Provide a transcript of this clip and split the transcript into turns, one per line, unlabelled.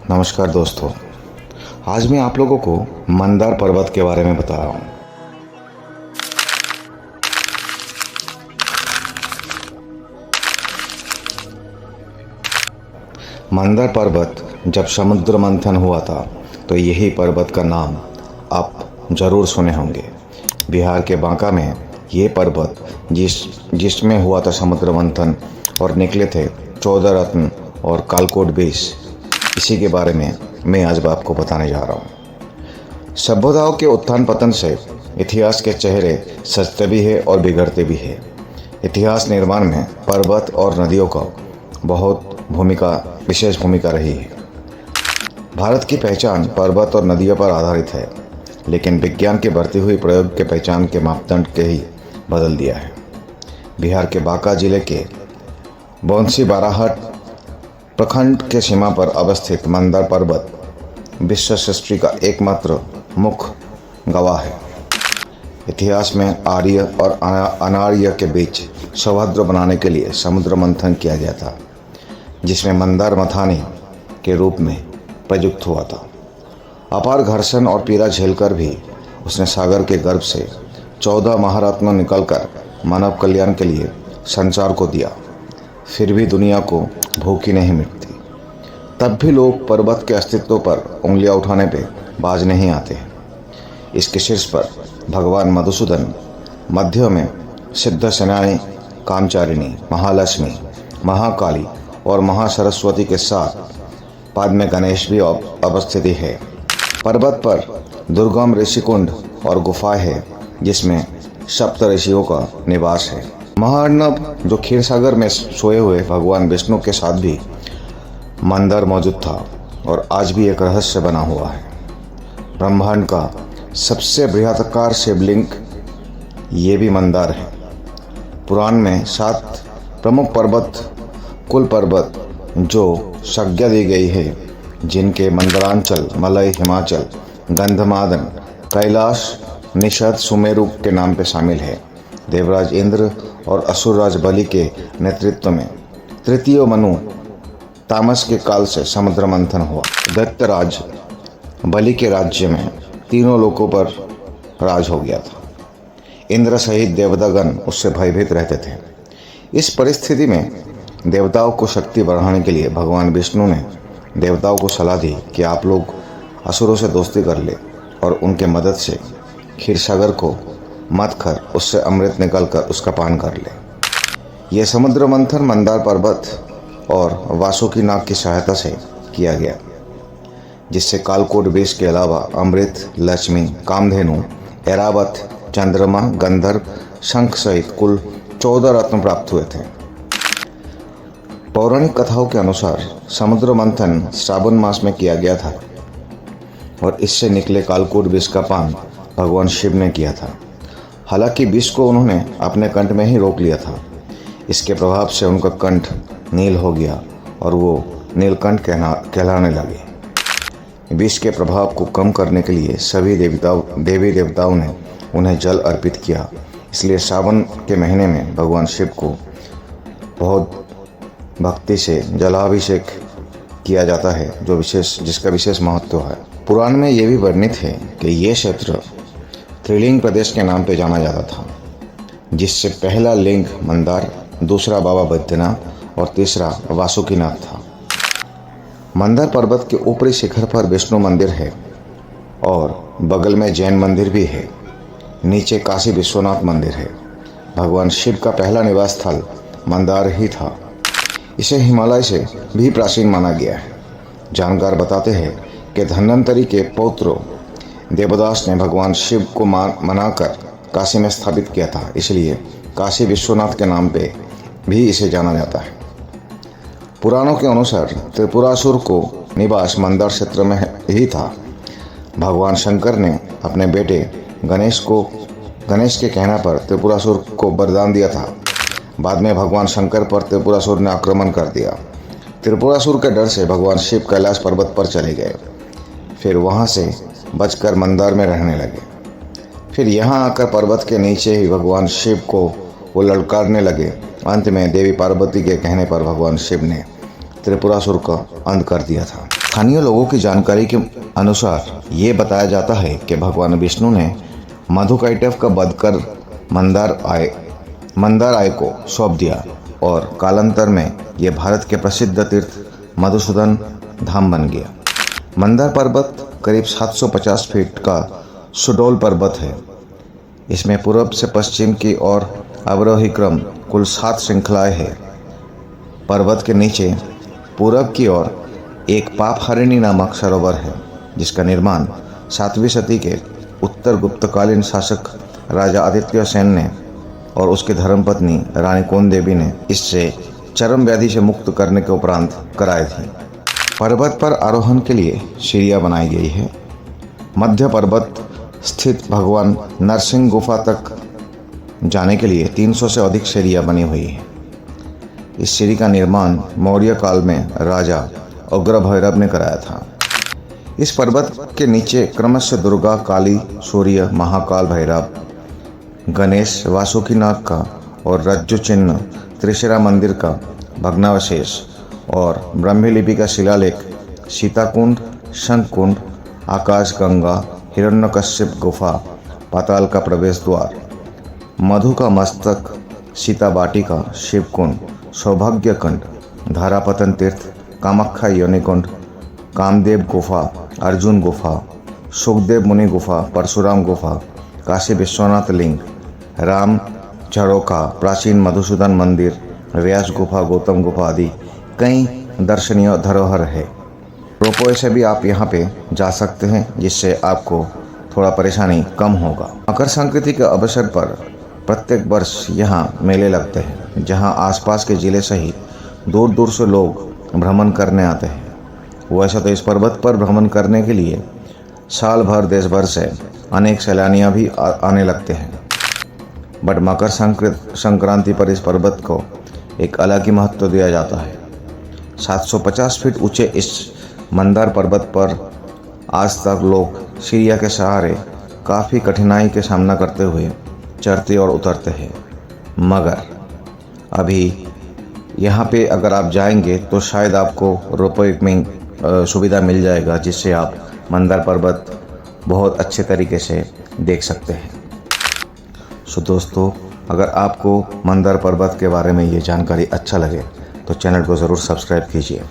नमस्कार दोस्तों, आज मैं आप लोगों को मंदार पर्वत के बारे में बता रहा हूँ। मंदार पर्वत जब समुद्र मंथन हुआ था तो यही पर्वत का नाम आप जरूर सुने होंगे। बिहार के बांका में ये पर्वत जिसमें हुआ था समुद्र मंथन और निकले थे 14 रत्न और कालकोट बेस, इसी के बारे में मैं आज आपको बताने जा रहा हूँ। सभ्यताओं के उत्थान पतन से इतिहास के चेहरे सजते भी है और बिगड़ते भी है। इतिहास निर्माण में पर्वत और नदियों का बहुत विशेष भूमिका रही है। भारत की पहचान पर्वत और नदियों पर आधारित है, लेकिन विज्ञान की बढ़ती हुई प्रयोग के पहचान के मापदंड के ही बदल दिया है। बिहार के बांका जिले के बौंसी बाराहट प्रखंड के सीमा पर अवस्थित मंदार पर्वत विश्व सृष्टि का एकमात्र मुख्य गवाह है। इतिहास में आर्य और अनार्य के बीच सौहार्द बनाने के लिए समुद्र मंथन किया गया था, जिसमें मंदार मथानी के रूप में प्रयुक्त हुआ था। अपार घर्षण और पीड़ा झेलकर भी उसने सागर के गर्भ से 14 महारत्न निकलकर मानव कल्याण के लिए संसार को दिया। फिर भी दुनिया को भूख ही नहीं मिटती। तब भी लोग पर्वत के अस्तित्व पर उंगलियां उठाने पे बाज नहीं आते। इसके शीर्ष पर भगवान मधुसूदन, मध्य में सिद्ध सेनानी, कामचारिणी, महालक्ष्मी, महाकाली और महासरस्वती के साथ बाद में गणेश भी अवस्थित है। पर्वत पर दुर्गम ऋषिकुंड और गुफाएं है, जिसमें सप्त ऋषियों का निवास है। महाअर्णव जो क्षीर सागर में सोए हुए भगवान विष्णु के साथ भी मंदार मौजूद था और आज भी एक रहस्य बना हुआ है। ब्रह्मांड का सबसे बृहदाकार शिवलिंग ये भी मंदार है। पुराण में 7 प्रमुख पर्वत, कुल पर्वत जो संज्ञा दी गई है, जिनके मंदरांचल, मलय, हिमाचल, गंधमादन, कैलाश, निषद, सुमेरु के नाम पे शामिल है। देवराज इंद्र और असुरराज बलि के नेतृत्व में तृतीय मनु तामस के काल से समुद्र मंथन हुआ। दैत्यराज बलि के राज्य में तीनों लोकों पर राज हो गया था। इंद्र सहित देवतागण उससे भयभीत रहते थे। इस परिस्थिति में देवताओं को शक्ति बढ़ाने के लिए भगवान विष्णु ने देवताओं को सलाह दी कि आप लोग असुरों से दोस्ती कर ले और उनके मदद से क्षीरसागर को मत कर उससे अमृत निकलकर उसका पान कर ले। यह समुद्र मंथन मंदार पर्वत और वासुकी नाग की सहायता से किया गया, जिससे कालकोट बेस के अलावा अमृत, लक्ष्मी, कामधेनु, ऐरावत, चंद्रमा, गंधर्व, शंख सहित कुल 14 रत्न प्राप्त हुए थे। पौराणिक कथाओं के अनुसार समुद्र मंथन श्रावण मास में किया गया था और इससे निकले कालकोट विष का पान भगवान शिव ने किया था। हालांकि विष को उन्होंने अपने कंठ में ही रोक लिया था। इसके प्रभाव से उनका कंठ नील हो गया और वो नीलकंठ कहलाने लगे। विष के प्रभाव को कम करने के लिए सभी देवी देवताओं ने उन्हें जल अर्पित किया। इसलिए सावन के महीने में भगवान शिव को बहुत भक्ति से जलाभिषेक किया जाता है, जिसका विशेष महत्व है। पुराण में ये भी वर्णित है कि ये क्षेत्र त्रिलिंग प्रदेश के नाम पे जाना जाता था, जिससे पहला लिंग मंदार, दूसरा बाबा बैद्यनाथ और तीसरा वासुकीनाथ था। मंदार पर्वत के ऊपरी शिखर पर विष्णु मंदिर है और बगल में जैन मंदिर भी है। नीचे काशी विश्वनाथ मंदिर है। भगवान शिव का पहला निवास स्थल मंदार ही था। इसे हिमालय से भी प्राचीन माना गया है। जानकार बताते हैं कि धन्वंतरि के पौत्र देवदास ने भगवान शिव को मनाकर काशी में स्थापित किया था, इसलिए काशी विश्वनाथ के नाम पे भी इसे जाना जाता है। पुराणों के अनुसार त्रिपुरासुर को निवास मंदार क्षेत्र में ही था। भगवान शंकर ने अपने बेटे गणेश के कहने पर त्रिपुरासुर को वरदान दिया था। बाद में भगवान शंकर पर त्रिपुरासुर ने आक्रमण कर दिया। त्रिपुरासुर के डर से भगवान शिव कैलाश पर्वत पर चले गए। फिर वहां से बचकर मंदार में रहने लगे। फिर यहाँ आकर पर्वत के नीचे ही भगवान शिव को वो ललकारने लगे। अंत में देवी पार्वती के कहने पर भगवान शिव ने त्रिपुरासुर का अंत कर दिया था। स्थानीय लोगों की जानकारी के अनुसार ये बताया जाता है कि भगवान विष्णु ने मधुकैटभ का वध कर मंदार को सौंप दिया और कालांतर में यह भारत के प्रसिद्ध तीर्थ मधुसूदन धाम बन गया। मंदार पर्वत करीब 750 फीट का सुडौल पर्वत है। इसमें पूर्व से पश्चिम की ओर अवरोही क्रम कुल 7 श्रृंखलाएं हैं। पर्वत के नीचे पूरब की ओर एक पापहरिणी नामक सरोवर है, जिसका निर्माण 7वीं सदी के उत्तर गुप्तकालीन शासक राजा आदित्य सेन ने और उसकी धर्मपत्नी रानी कोन देवी ने इससे चरम व्याधि से मुक्त करने के उपरांत कराई थी। पर्वत पर आरोहण के लिए सीढ़ियाँ बनाई गई है। मध्य पर्वत स्थित भगवान नरसिंह गुफा तक जाने के लिए 300 से अधिक सीढ़ियाँ बनी हुई हैं। इस सीढ़ी का निर्माण मौर्य काल में राजा उग्र भैरव ने कराया था। इस पर्वत के नीचे क्रमशः दुर्गा, काली, सूर्य, महाकाल भैरव, गणेश, वासुकीनाग का और रज्जु चिन्ह, त्रिशिरा मंदिर का भग्नावशेष और ब्रह्मलिपि का शिलालेख, सीताकुंड, शंखकुंड, आकाशगंगा, हिरण्यकश्यप गुफा, पाताल का प्रवेश द्वार, मधु का मस्तक, सीता वाटिका, शिवकुंड, सौभाग्य कुंड, धारापतन तीर्थ, कामाख्या योनिकुंड, कामदेव गुफा, अर्जुन गुफा, सुखदेव मुनि गुफा, परशुराम गुफा, काशी विश्वनाथ लिंग, राम झरोखा, प्राचीन मधुसूदन मंदिर, व्यास गुफा, गौतम गुफा आदि कई दर्शनीय धरोहर है। रोपवे से भी आप यहाँ पे जा सकते हैं, जिससे आपको थोड़ा परेशानी कम होगा। मकर संक्रांति के अवसर पर प्रत्येक वर्ष यहाँ मेले लगते हैं, जहाँ आसपास के जिले सहित दूर दूर से लोग भ्रमण करने आते हैं। वैसे तो इस पर्वत पर भ्रमण करने के लिए साल भर देश भर से अनेक सैलानियाँ भी आने लगते हैं, बट मकर संक्रांति पर इस पर्वत को एक अलग ही महत्व दिया जाता है। 750 फीट ऊंचे इस मंदार पर्वत पर आज तक लोग सीढ़ियों के सहारे काफ़ी कठिनाई के सामना करते हुए चढ़ते और उतरते हैं। मगर अभी यहाँ पे अगर आप जाएंगे तो शायद आपको रोपवे में सुविधा मिल जाएगा, जिससे आप मंदार पर्वत बहुत अच्छे तरीके से देख सकते हैं। सो दोस्तों, अगर आपको मंदार पर्वत के बारे में ये जानकारी अच्छा लगे तो चैनल को ज़रूर सब्सक्राइब कीजिए।